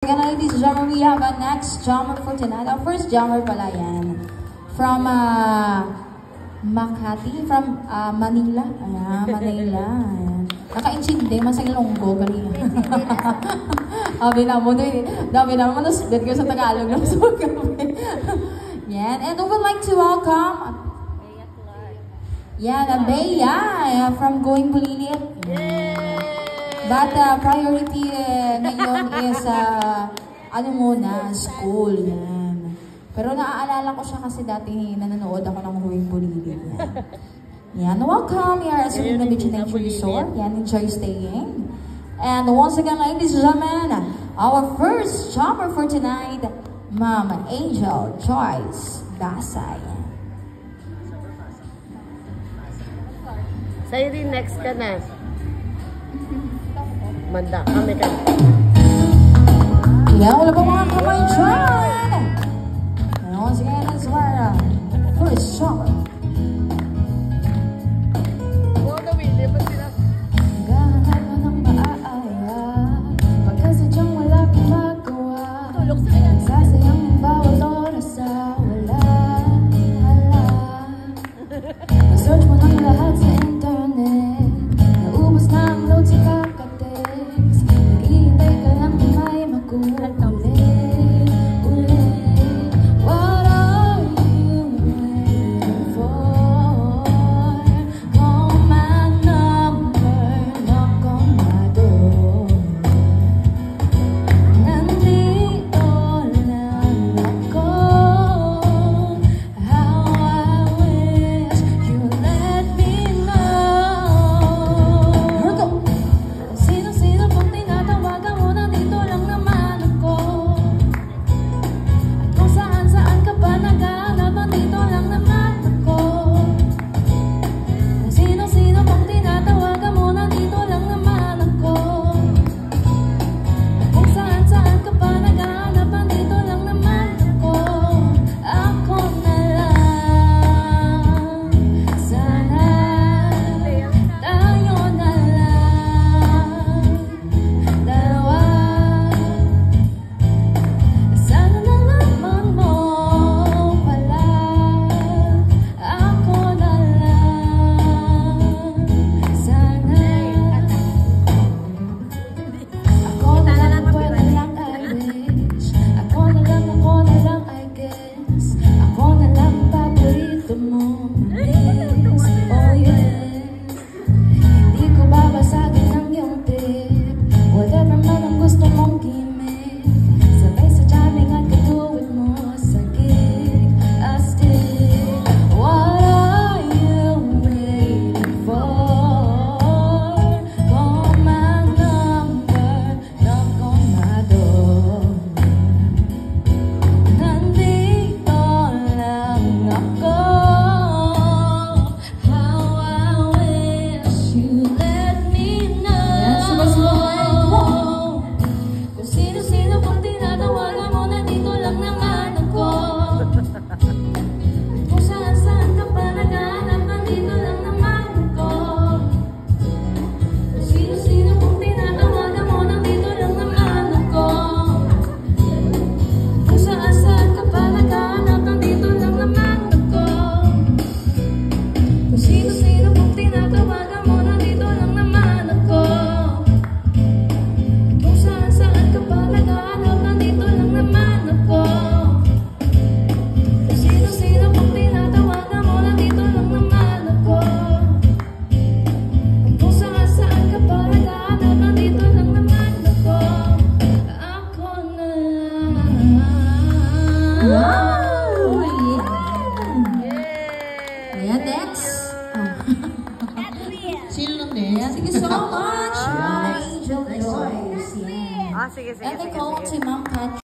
Again, ladies and gentlemen, we have our next drummer for tonight. Our first drummer pala yan. From Makati, from Manila. Ayan, Manila. Ayan. Naka-intindi, masang longgo kanina. Dami na mo, nasbet ko sa Tagalog lang sa kami. Yan, and we would like to welcome Bea from Going Bulilit. But priority ngayon is school yan. Pero naaalala ko siya kasi dati nanonood ako ng Going Bulilit. Yan, welcome here at Surina Beach Nature Resort. Yan, enjoy staying. And once again, ladies and gentlemen, our first drummer for tonight, Ma'am Angel Joyce Dasay. Sa'yo rin next ka na. Manda, kami ka. Yeah, wala pa mga kamay dyan. And once again, that's our first drummer. Gahanap mo ng maaaya, pagkasadyang wala kang magawa. Sasayang ang bawat oras sa wala. Search mo ng lahat sa internet, naubos na ang load sa kakatext. Naghihintay ka lang na may magulat ulit. What are you waiting for? Call my number, knock on my door. Nandito lang ako. How I wish you let me know. Sino-sino pang tinatawagan mo, nandito lang naman ako. At kung saan-saan ka pa naghahanap, nandito lang naman ako. Sino-sino pang tinatawagan mo, nandito lang naman ako. At kung saan-saan ka pa naghahanap, nandito lang naman ako. Ako na lang. Sana tayo na lang. Dalawa. Sana nalaman mo pala. Ako na lang. Sana. Ako na lang, ako na lang, I wish. Ako na lang, I guess. Ako na lang paborito mo. Miss, oh yeah. Hindi ko babasagin ang iyong tip. Whatever man ang gusto mong gimmick. Sabay sa jamming at katuwid mo sa gig. I stick. What are you waiting for? Call my number, knock on my door. Nandito lang ako. How I wish you let me know. Kung sino-sino pang tinatawagan mo, nandito lang naman ako. Kung saan-saan ka pa naghahanap, nandito lang naman ako. Kung sino-sino pang tinatawagan mo, nandito lang naman ako. Kung saan-saan ka pa naghahanap, nandito lang naman ako. Kung sino-sino pang tinatawagan mo, nandito lang naman ako. Kung saan-saan ka pa naghahanap, nandito lang naman ako. Kung sino-sino pang tinatawagan mo, nandito lang naman ako. Kung saan-saan ka pa naghahanap, nandito lang naman ako. Ako na lang. Wow! Ayan, next. Sino lang next? Thank you so much. Angel Joyce. Ah, sige, sige, And they sige, call sige. si Ma'am Kat.